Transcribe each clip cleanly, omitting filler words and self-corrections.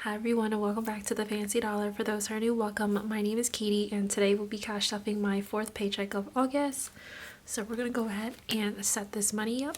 Hi everyone and welcome back to the Fancy Dollar. For those who are new, welcome. My name is Katie and today we'll be cash stuffing my 4th paycheck of August. So we're going to go ahead and set this money up.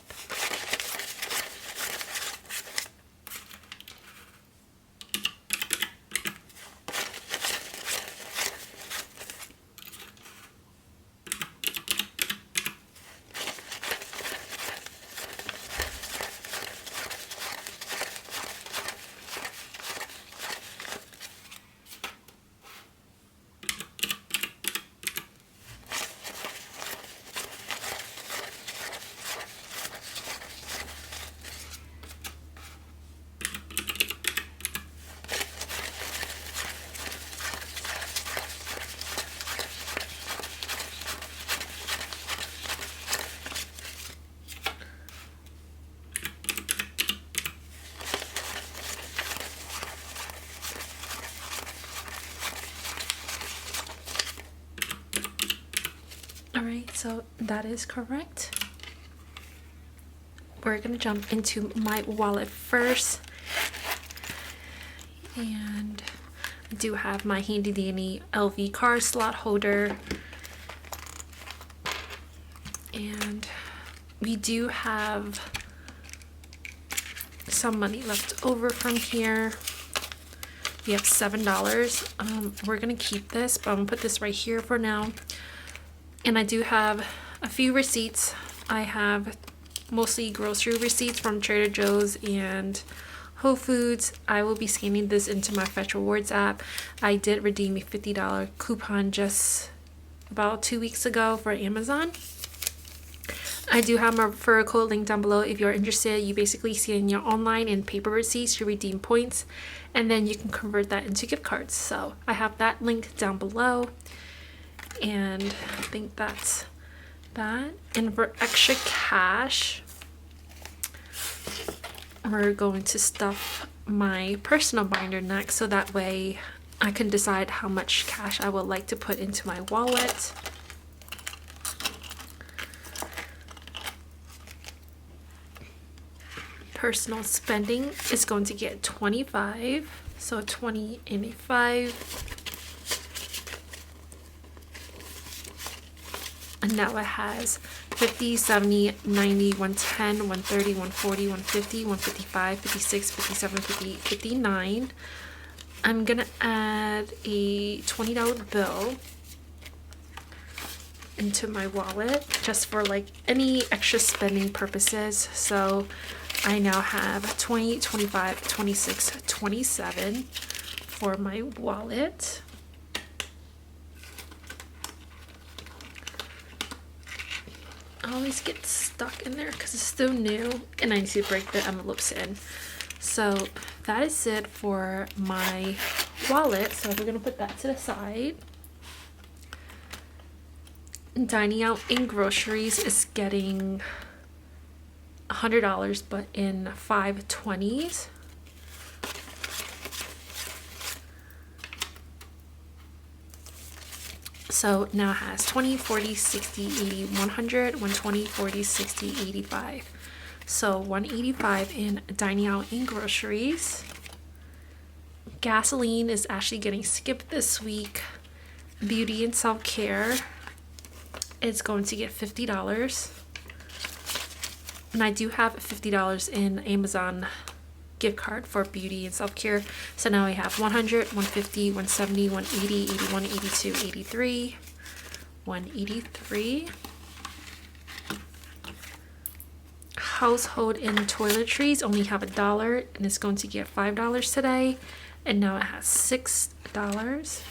Alright, so that is correct. We're going to jump into my wallet first. And I do have my handy dandy LV card slot holder. And we do have some money left over from here. We have $7. We're going to keep this, but I'm going to put this right here for now. And I do have a few receipts. I have mostly grocery receipts from Trader Joe's and Whole Foods. I will be scanning this into my Fetch Rewards app. I did redeem a $50 coupon just about 2 weeks ago for Amazon. I do have my referral code linked down below. If you're interested, you basically scan your online and paper receipts to redeem points, and then you can convert that into gift cards. So I have that link down below. And I think that's that. And for extra cash, we're going to stuff my personal binder next, so that way I can decide how much cash I would like to put into my wallet. Personal spending is going to get 25, so 20 and a 5. And now it has 50, 70, 90, 110, 130, 140, 150, 155, 56, 57, 58, 59. I'm gonna add a $20 bill into my wallet just for like any extra spending purposes. So I now have 20, 25, 26, 27 for my wallet. I always get stuck in there because it's still new and I need to break the envelopes in. So that is it for my wallet. So we're gonna put that to the side. Dining out in groceries is getting $100, but in 520s. So now it has 20, 40, 60, 80, 100, 120, 40, 60, 85. So 185 in dining out in groceries. Gasoline is actually getting skipped this week. Beauty and self-care is going to get $50. And I do have $50 in Amazon gift card for beauty and self-care. So now I have 100, 150, 170, 180, 81, 82, 83, 183. Household and toiletries only have $1 and it's going to get $5 today. And now it has $6.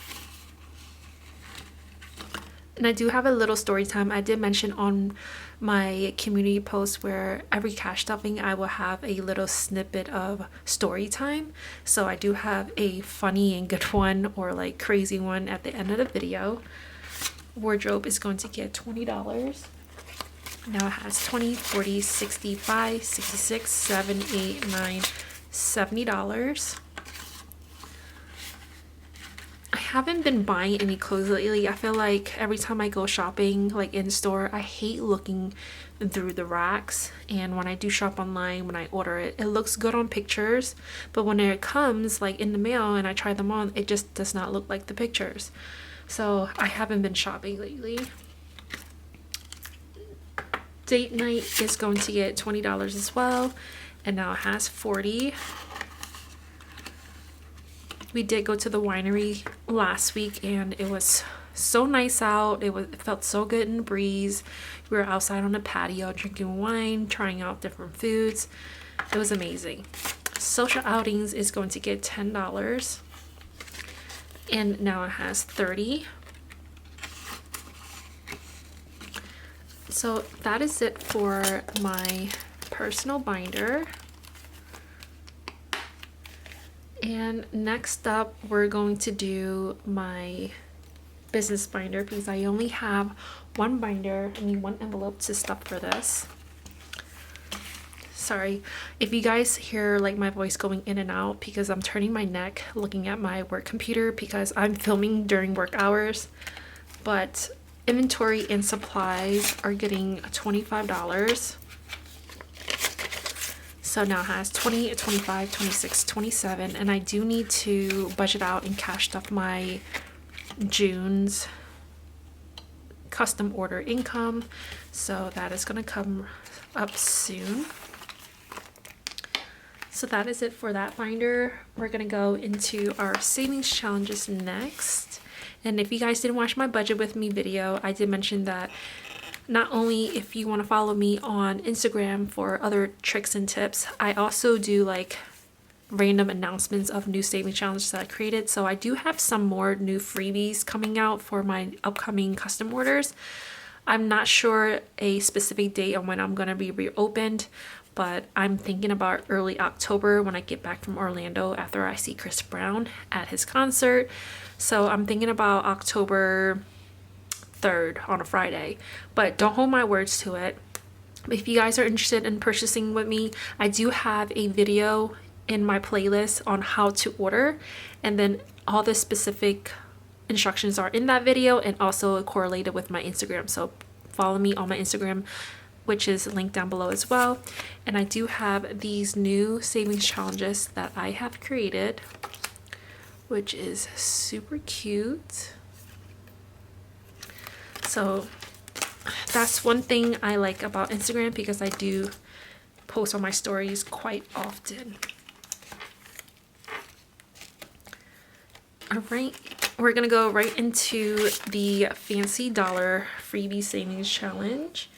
And I do have a little story time. I did mention on my community post where every cash stuffing I will have a little snippet of story time. So I do have a funny and good one or like crazy one at the end of the video. Wardrobe is going to get $20. Now it has 20, 40, 65, 66, 7, 8, 9, $70. I haven't been buying any clothes lately. I feel like every time I go shopping, like in store, I hate looking through the racks. And when I do shop online, when I order it, it looks good on pictures, but when it comes like in the mail and I try them on, it just does not look like the pictures. So I haven't been shopping lately. Date night is going to get $20 as well, and now it has $40. We did go to the winery last week and it was so nice out. It felt so good in the breeze. We were outside on the patio drinking wine, trying out different foods. It was amazing. Social outings is going to get $10, and now it has $30. So that is it for my personal binder. And next up, we're going to do my business binder because I only have one binder. I need one envelope to stuff for this. Sorry if you guys hear like my voice going in and out because I'm turning my neck looking at my work computer because I'm filming during work hours. But inventory and supplies are getting $25. So now it has 20, 25, 26, 27, and I do need to budget out and cash stuff my June's custom order income. So that is going to come up soon. So that is it for that binder. We're going to go into our savings challenges next. And if you guys didn't watch my budget with me video, I did mention that not only if you want to follow me on Instagram for other tricks and tips, I also do like random announcements of new saving challenges that I created. So I do have some more new freebies coming out for my upcoming custom orders. I'm not sure a specific date on when I'm going to be reopened, but I'm thinking about early October when I get back from Orlando after I see Chris Brown at his concert. So I'm thinking about October 3rd on a Friday, but don't hold my words to it. If you guys are interested in purchasing with me, I do have a video in my playlist on how to order, and then all the specific instructions are in that video and also correlated with my Instagram. So follow me on my Instagram, which is linked down below as well. And I do have these new savings challenges that I have created, which is super cute. So that's one thing I like about Instagram because I do post on my stories quite often. All right, we're gonna go right into the Fancy Dollar Freebie Savings Challenge.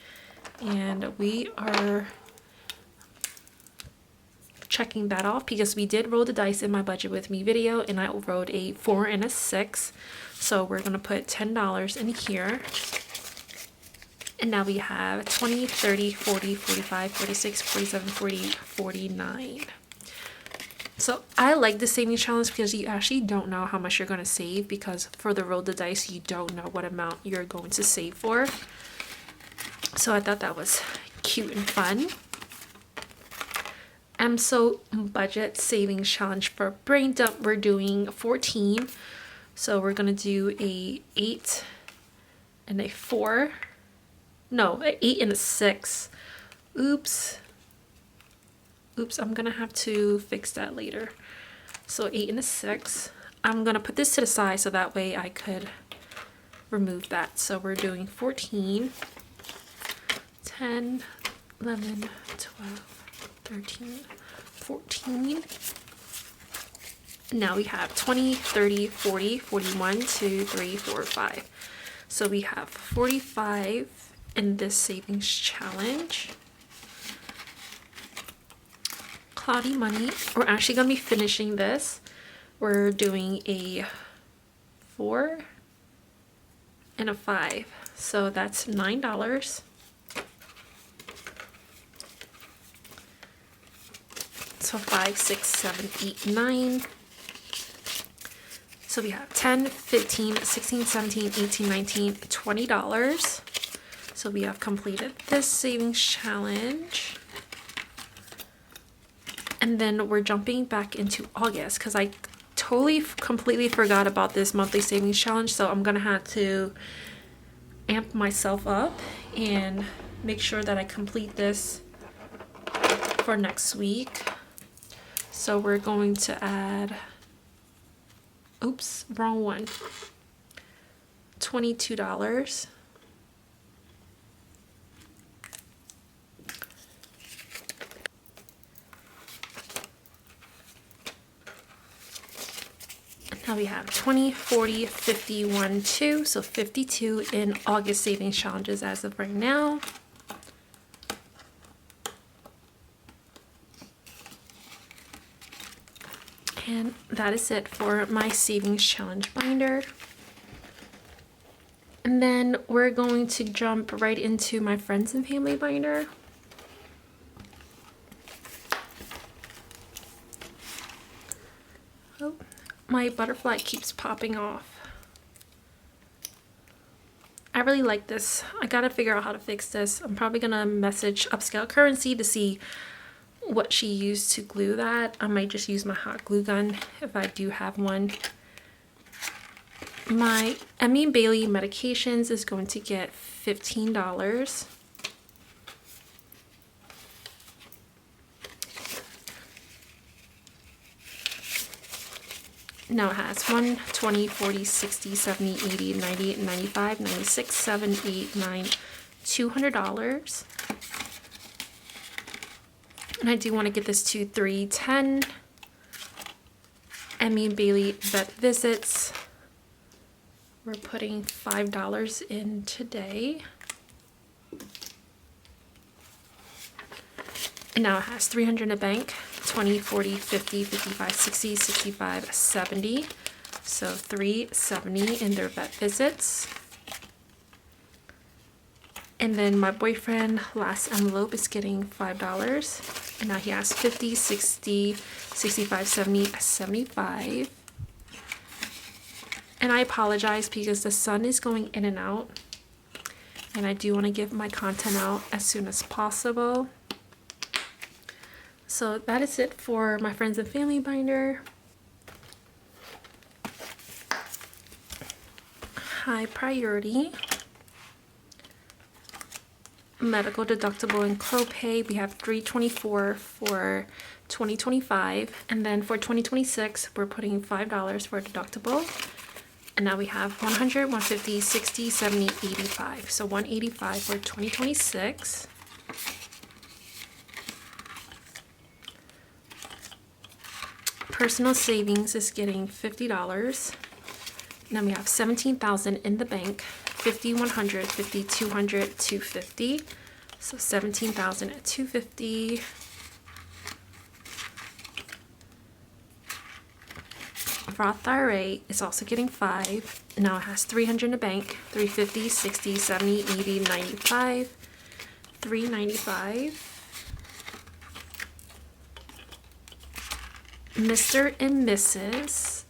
And we are checking that off because we did roll the dice in my budget with me video and I rolled a 4 and a 6. So we're going to put $10 in here. And now we have 20, 30, 40, 45, 46, 47, 40, 49. So I like the savings challenge because you actually don't know how much you're going to save, because for the roll the dice, you don't know what amount you're going to save for. So I thought that was cute and fun. So budget savings challenge for brain dump, we're doing 14. So we're gonna do a 8 and a 4. No, an 8 and a 6. Oops, I'm gonna have to fix that later. So 8 and a 6. I'm gonna put this to the side so that way I could remove that. So we're doing 14, 10, 11, 12, 13, 14. Now we have 20, 30, 40, 41, 2, 3, 4, 5. So we have 45 in this savings challenge. Cloudy Money, we're actually going to be finishing this. We're doing a 4 and a 5. So that's $9. So 5, 6, 7, 8, 9. So we have 10, 15, 16, 17, 18, 19, $20. So we have completed this savings challenge. And then we're jumping back into August because I totally completely forgot about this monthly savings challenge. So I'm going to have to amp myself up and make sure that I complete this for next week. So we're going to add, oops, wrong one, $22. Now we have 20, 40, 51, 2, so 52 in August savings challenges as of right now. And that is it for my savings challenge binder. And then we're going to jump right into my friends and family binder. Oh, my butterfly keeps popping off. I really like this. I gotta figure out how to fix this. I'm probably gonna message Upscale Currency to see what she used to glue that. I might just use my hot glue gun if I do have one. My Emmy and Bailey medications is going to get $15. Now it has 1, 20, 40, 60, 70, 80, 90, 95, 96, 7, 8, 9, $200. And I do want to get this to 310. Emmy and Bailey vet visits. We're putting $5 in today. And now it has 300 in the bank. 20, 40, 50, 55, 60, 65, 70. So 370 in their vet visits. And then my boyfriend, last envelope, is getting $5. And now he has 50, 60, 65, 70, 75. And I apologize because the sun is going in and out. And I do want to get my content out as soon as possible. So that is it for my friends and family binder. High priority. Medical deductible and copay, we have $324 for 2025, and then for 2026 we're putting $5 for a deductible. And now we have 100, 150, 60, 70, 85. So 185 for 2026. Personal savings is getting $50. Now we have 17,000 in the bank. 50, 100, 50, 200, 250. So 17,000 at 250. Roth IRA is also getting 5. Now it has 300 in the bank. 350, 60, 70, 80, 95. 395. Mr. and Mrs.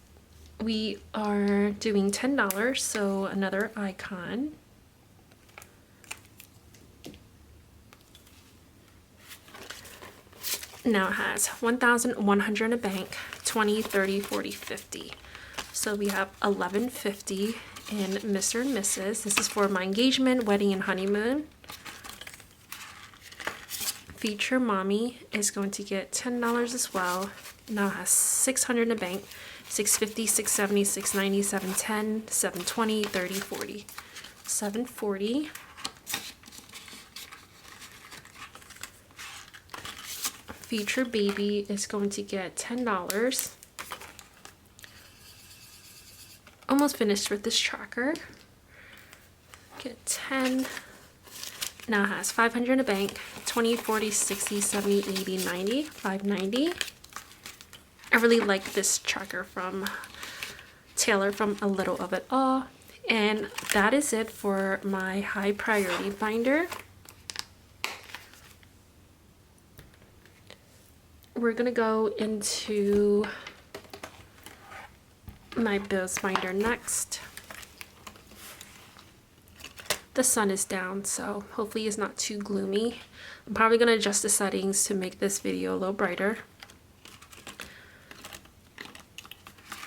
We are doing $10, so another icon. Now it has 1,100 in a bank, 20, 30, 40, 50. So we have 1,150 in Mr. and Mrs. This is for my engagement, wedding, and honeymoon. Feature Mommy is going to get $10 as well. Now it has 600 in the bank, 650, 670, 690, 710, 720, 30, 40. 740. Feature Baby is going to get $10. Almost finished with this tracker. Get 10. Now it has 500 in the bank, 20, 40, 60, 70, 80, 90, 590. I really like this tracker from Taylor from A Little of It All. And that is it for my high priority binder. We're gonna go into my bills binder next. The sun is down, so hopefully it's not too gloomy. I'm probably gonna adjust the settings to make this video a little brighter.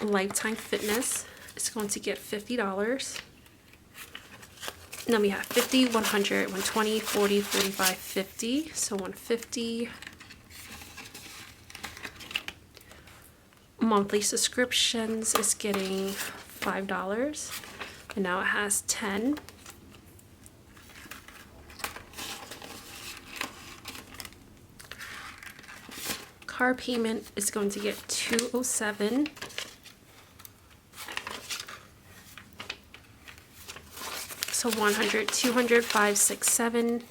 Lifetime Fitness is going to get $50. Then we have 50, 100, 120, 40, 45, 50. So 150. Monthly subscriptions is getting $5. And now it has 10. Car payment is going to get $207. So 100, 200, 5, 6, 7.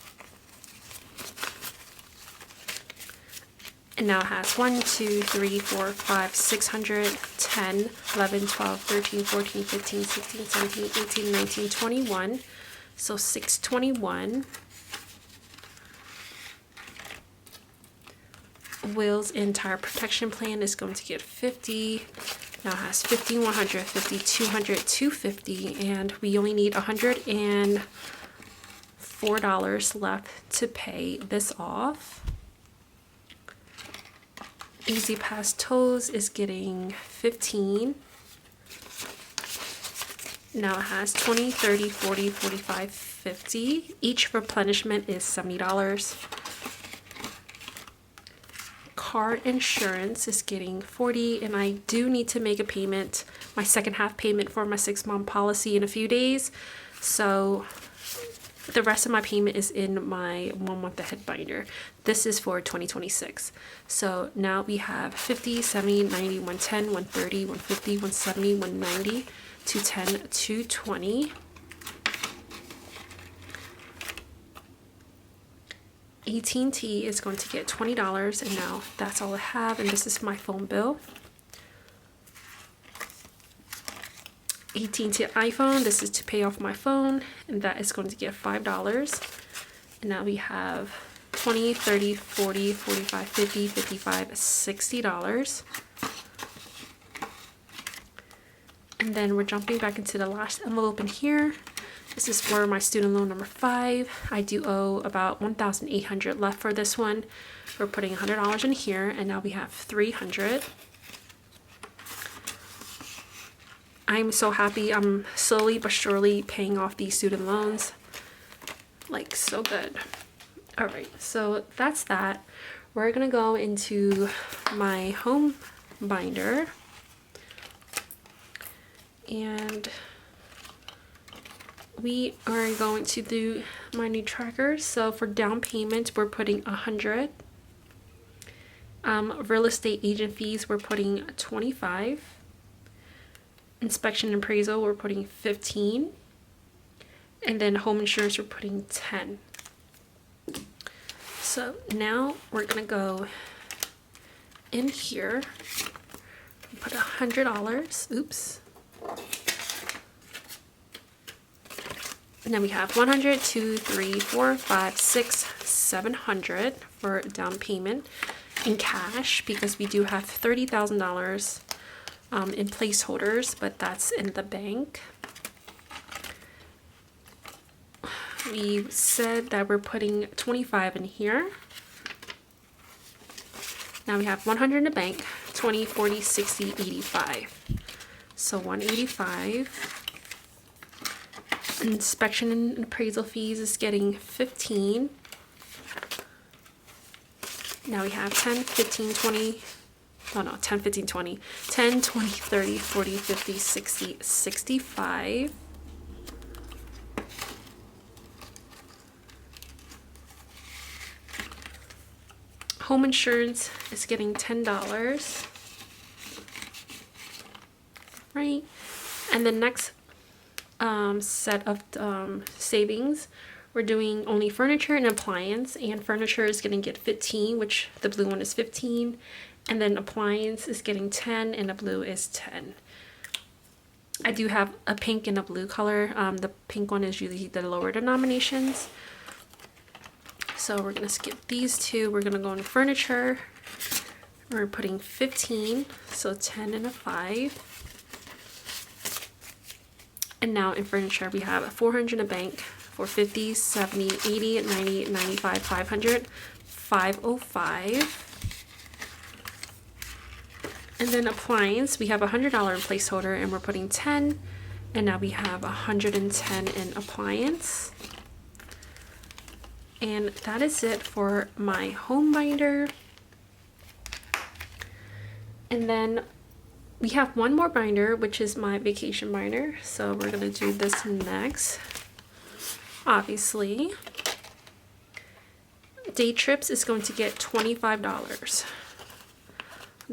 And now it has 1, 2, 3, 4, 5, 600, 10, 11, 12, 13, 14, 15, 16, 17, 18, 19, 21. So 621. Wheels and tire protection plan is going to get 50. Now it has 50, 100, 50, 200, 250, and we only need $104 left to pay this off. Easy Pass Tows is getting 15. Now it has 20, 30, 40, 45, 50. Each replenishment is $70. Car insurance is getting 40, and I do need to make a payment, my second half payment for my 6-month policy in a few days. So the rest of my payment is in my 1 month ahead binder. This is for 2026. So now we have 50, 70, 90, 110, 130, 150, 170, 190, 210, 220. AT&T is going to get $20, and now that's all I have, and this is my phone bill. AT&T iPhone, this is to pay off my phone, and that is going to get $5. And now we have 20, 30, 40, 45, 50, 55, $60. And then we're jumping back into the last envelope in here. This is for my student loan number 5. I do owe about $1,800 left for this one. We're putting $100 in here, and now we have $300. I'm so happy. I'm slowly but surely paying off these student loans. Like, so good. All right, so that's that. We're gonna go into my home binder, and we are going to do my new trackers. So for down payment, we're putting 100. Real estate agent fees, we're putting 25. Inspection and appraisal, we're putting 15. And then home insurance, we're putting 10. So now we're gonna go in here and put $100. Oops. And then we have 100, 2, 3, 4, 5, 6, 700 for down payment in cash, because we do have $30,000 in placeholders, but that's in the bank. We said that we're putting 25 in here. Now we have 100 in the bank, 20, 40, 60, 85. So 185. Inspection and appraisal fees is getting 15. Now we have 10, 15, 20. Oh no, 10, 15, 20. 10, 20, 30, 40, 50, 60, 65. Home insurance is getting $10. Right? And the next set of savings, we're doing only furniture and appliance, and furniture is going to get 15, which the blue one is 15, and then appliance is getting 10, and the blue is 10. I do have a pink and a blue color. The pink one is usually the lower denominations, so we're going to skip these two. We're going to go into furniture. We're putting 15, so 10 and a 5. And now in furniture, we have 400 in a bank for 50, 70, 80, 90, 95, 500, 505. And then appliance, we have $100 in placeholder, and we're putting 10. And now we have 110 in appliance. And that is it for my home binder. And then we have one more binder, which is my vacation binder. So we're gonna do this next. Obviously, day trips is going to get $25.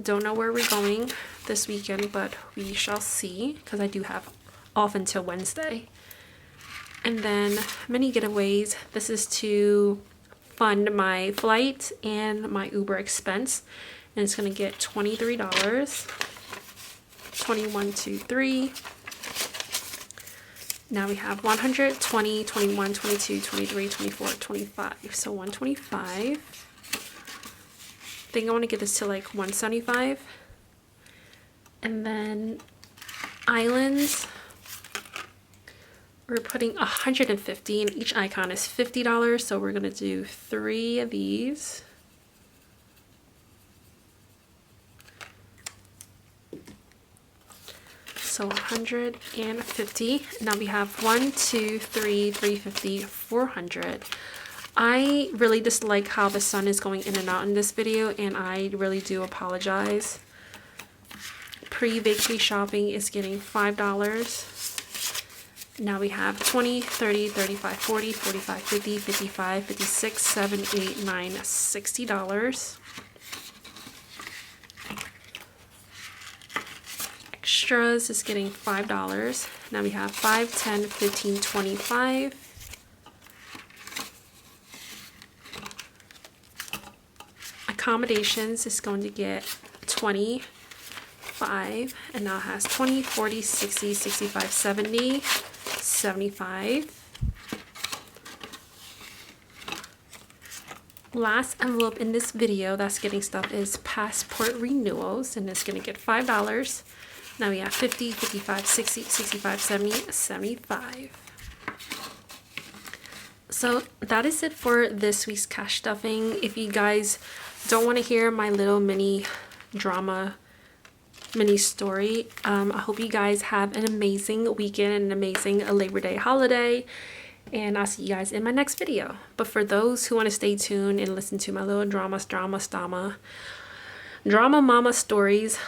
Don't know where we're going this weekend, but we shall see, because I do have off until Wednesday. And then mini getaways. This is to fund my flight and my Uber expense. And it's going to get $23. 21, 2, 3. Now we have 120, 21, 22, 23, 24, 25. So 125. I think I want to get this to like 175. And then islands. We're putting 150 and each icon is $50. So we're going to do 3 of these. So 150. Now we have 1, 2, 3, 350, 400. I really dislike how the sun is going in and out in this video, and I really do apologize. Pre-vacation shopping is getting $5. Now we have 20, 30, 35, 40, 45, 50, 55, 56, 7, 8, 9, $60. Extras is getting $5. Now we have 5, 10, 15, 25. Accommodations is going to get 25, and now it has 20, 40, 60, 65, 70, 75. Last envelope in this video that's getting stuff is passport renewals, and it's going to get $5. Now we have 50, 55, 60, 65, 70, 75. So that is it for this week's cash stuffing. If you guys don't want to hear my little mini drama, mini story, I hope you guys have an amazing weekend and an amazing Labor Day holiday. And I'll see you guys in my next video. But for those who want to stay tuned and listen to my little drama mama stories.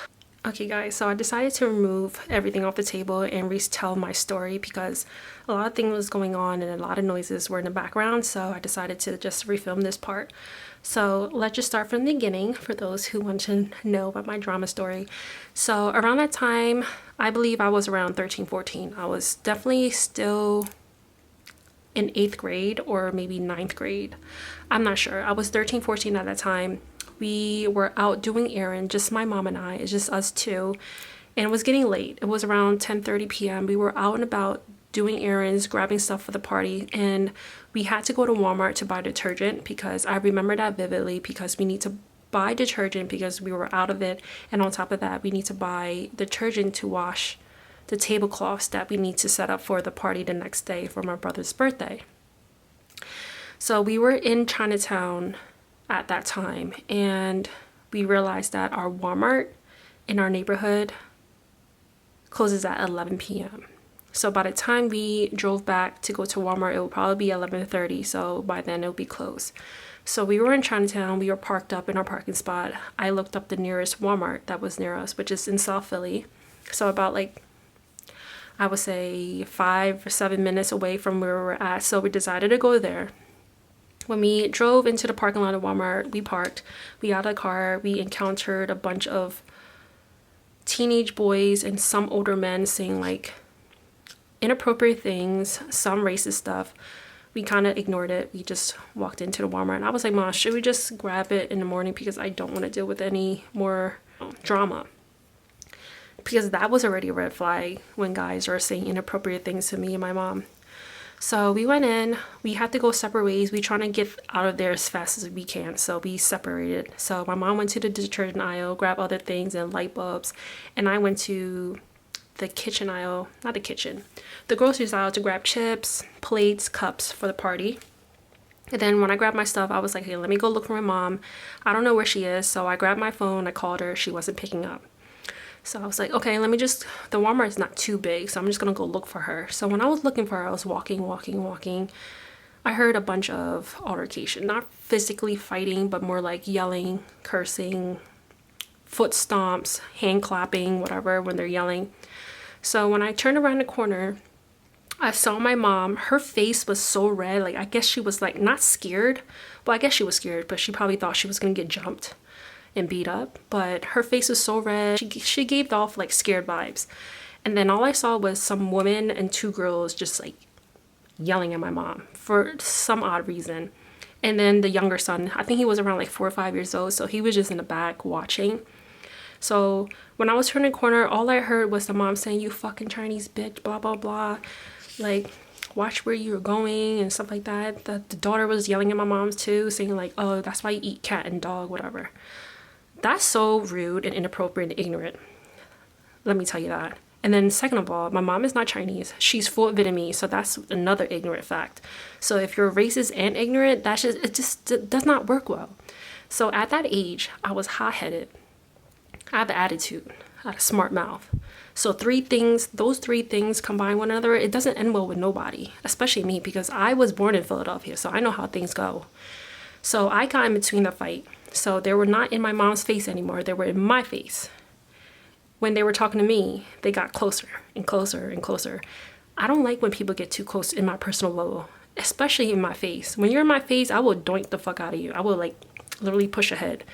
Okay guys, so I decided to remove everything off the table and retell my story because a lot of things was going on and a lot of noises were in the background, so I decided to just refilm this part. So let's just start from the beginning for those who want to know about my drama story. So around that time, I believe I was around 13, 14. I was definitely still in 8th grade or maybe 9th grade. I'm not sure. I was 13, 14 at that time. We were out doing errands, just my mom and I. It's just us two, and it was getting late. It was around 10:30 p.m. We were out and about doing errands, grabbing stuff for the party, and we had to go to Walmart to buy detergent because I remember that vividly because we need to buy detergent because we were out of it, and on top of that we need to buy detergent to wash the tablecloths that we need to set up for the party the next day for my brother's birthday. So we were in Chinatown at that time, and we realized that our Walmart in our neighborhood closes at 11 p.m. So by the time we drove back to go to Walmart, it would probably be 11:30, so by then it would be closed. So we were in Chinatown, we were parked up in our parking spot. I looked up the nearest Walmart that was near us, which is in South Philly, so about like I would say 5 or 7 minutes away from where we were at. So we decided to go there. When we drove into the parking lot of Walmart, we parked, we got out of the car, we encountered a bunch of teenage boys and some older men saying like inappropriate things, some racist stuff. We kind of ignored it. We just walked into the Walmart, and I was like, Mom, should we just grab it in the morning because I don't want to deal with any more drama. Because that was already a red flag when guys are saying inappropriate things to me and my mom. So we went in, we had to go separate ways. We trying to get out of there as fast as we can. So we separated. So my mom went to the detergent aisle, grabbed other things and light bulbs. And I went to the kitchen aisle, not the kitchen, the groceries aisle to grab chips, plates, cups for the party. And then when I grabbed my stuff, I was like, hey, let me go look for my mom. I don't know where she is. So I grabbed my phone, I called her, she wasn't picking up. So I was like, okay, let me just, the Walmart is not too big, so I'm just gonna go look for her. So when I was looking for her, I was walking. I heard a bunch of altercation, not physically fighting, but more like yelling, cursing, foot stomps, hand clapping, whatever, when they're yelling. So when I turned around the corner, I saw my mom. Her face was so red. Like, I guess she was like not scared. Well, I guess she was scared, but she probably thought she was gonna get jumped and beat up. But her face was so red. She gave off like scared vibes. And then all I saw was some woman and two girls just like yelling at my mom for some odd reason. And then the younger son, I think he was around like 4 or 5 years old, so he was just in the back watching. So when I was turning the corner, all I heard was the mom saying, "You fucking Chinese bitch, blah, blah, blah. Like, watch where you're going," and stuff like that. The daughter was yelling at my mom too, saying like, "Oh, that's why you eat cat and dog, whatever." That's so rude and inappropriate and ignorant. Let me tell you that. And then second of all, my mom is not Chinese. She's full Vietnamese, so that's another ignorant fact. So if you're racist and ignorant, it does not work well. So at that age, I was hot-headed. I have attitude. I had a smart mouth. So those three things combine one another, it doesn't end well with nobody, especially me, because I was born in Philadelphia, so I know how things go. So I got in between the fight. So they were not in my mom's face anymore. They were in my face. When they were talking to me, they got closer and closer and closer. I don't like when people get too close in my personal level, especially in my face. When you're in my face, I will doink the fuck out of you. I will like literally push ahead.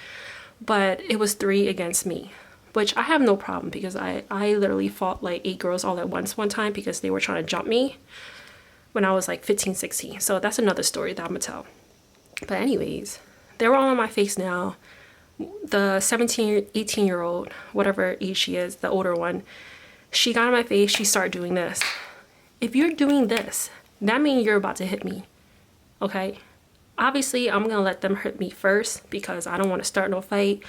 But it was 3 against me, which I have no problem because I literally fought like 8 girls all at once one time because they were trying to jump me when I was like 15, 16. So that's another story that I'm gonna tell. But anyways, they were all on my face now. The 17, 18-year-old, whatever age she is, the older one, she got on my face. She started doing this. If you're doing this, that means you're about to hit me, okay? Obviously, I'm gonna let them hit me first because I don't want to start no fight.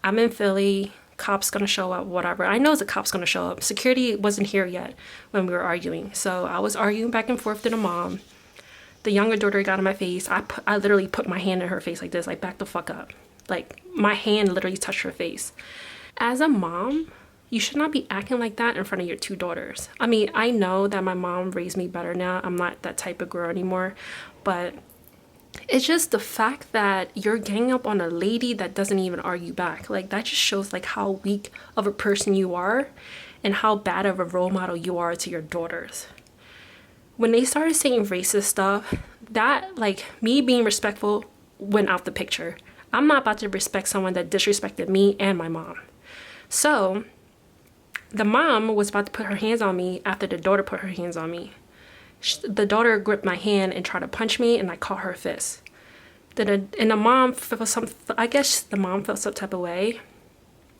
I'm in Philly. Cops gonna show up, whatever. I know the cops gonna show up. Security wasn't here yet when we were arguing. So I was arguing back and forth to the mom. The younger daughter got on my face. I literally put my hand in her face like this, like back the fuck up. Like my hand literally touched her face. As a mom, you should not be acting like that in front of your 2 daughters. I mean, I know that my mom raised me better now. I'm not that type of girl anymore, but it's just the fact that you're ganging up on a lady that doesn't even argue back. Like that just shows like how weak of a person you are and how bad of a role model you are to your daughters. When they started saying racist stuff, that like me being respectful went out the picture. I'm not about to respect someone that disrespected me and my mom. So the mom was about to put her hands on me after the daughter put her hands on me. The daughter gripped my hand and tried to punch me, and I caught her fist. And the mom felt I guess the mom felt some type of way.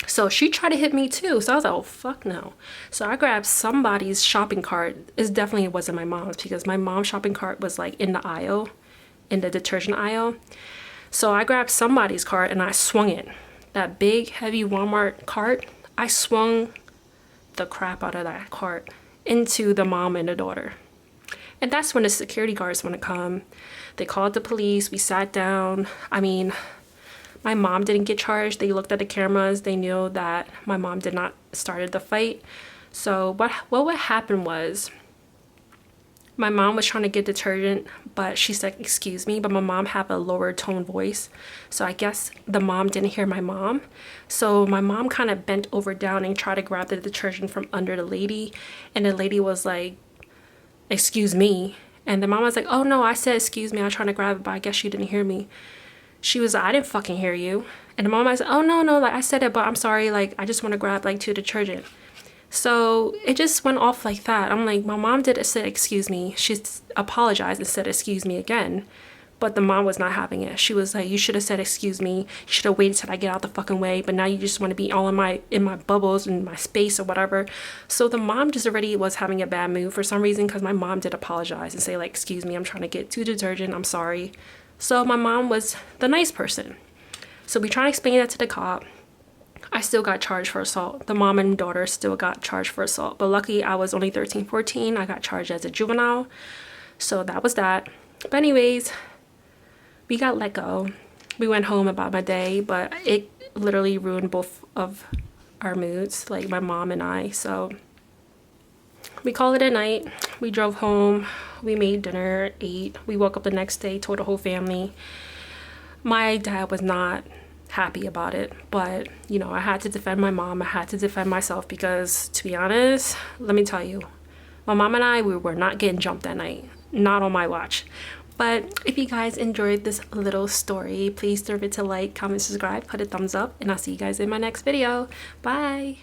So she tried to hit me too. So I was like, oh, fuck no. So I grabbed somebody's shopping cart. It wasn't my mom's because my mom's shopping cart was like in the aisle, in the detergent aisle. So I grabbed somebody's cart and I swung it. That big, heavy Walmart cart, I swung the crap out of that cart into the mom and the daughter. And that's when the security guards want to come. They called the police. We sat down. I mean, my mom didn't get charged. They looked at the cameras. They knew that my mom did not start the fight. So what happened was my mom was trying to get detergent, but she said, "Excuse me," but my mom had a lower tone voice. So I guess the mom didn't hear my mom. So my mom kind of bent over down and tried to grab the detergent from under the lady. And the lady was like, "Excuse me." And the mom was like, "Oh no, I said excuse me. I was trying to grab it, but I guess you didn't hear me." She was like, "I didn't fucking hear you." And the mom was like, "Oh no, like I said it, but I'm sorry. Like I just want to grab like 2 detergent." So it just went off like that. I'm like, my mom said excuse me. She apologized and said excuse me again. But the mom was not having it. She was like, "You should have said excuse me. You should have waited till I get out the fucking way. But now you just want to be all in my bubbles and my space or whatever." So the mom just already was having a bad mood for some reason because my mom did apologize and say like, "Excuse me, I'm trying to get 2 detergent. I'm sorry." So my mom was the nice person. So we try to explain that to the cop. I still got charged for assault. The mom and daughter still got charged for assault. But luckily, I was only 13, 14. I got charged as a juvenile. So that was that. But anyways, we got let go. We went home about my day, but it literally ruined both of our moods, like my mom and I. So we called it a night. We drove home, we made dinner, ate. We woke up the next day, told the whole family. My dad was not happy about it, but you know, I had to defend my mom. I had to defend myself because, to be honest, let me tell you, my mom and I, we were not getting jumped that night. Not on my watch. But if you guys enjoyed this little story, please don't forget to like, comment, subscribe, put a thumbs up, and I'll see you guys in my next video. Bye!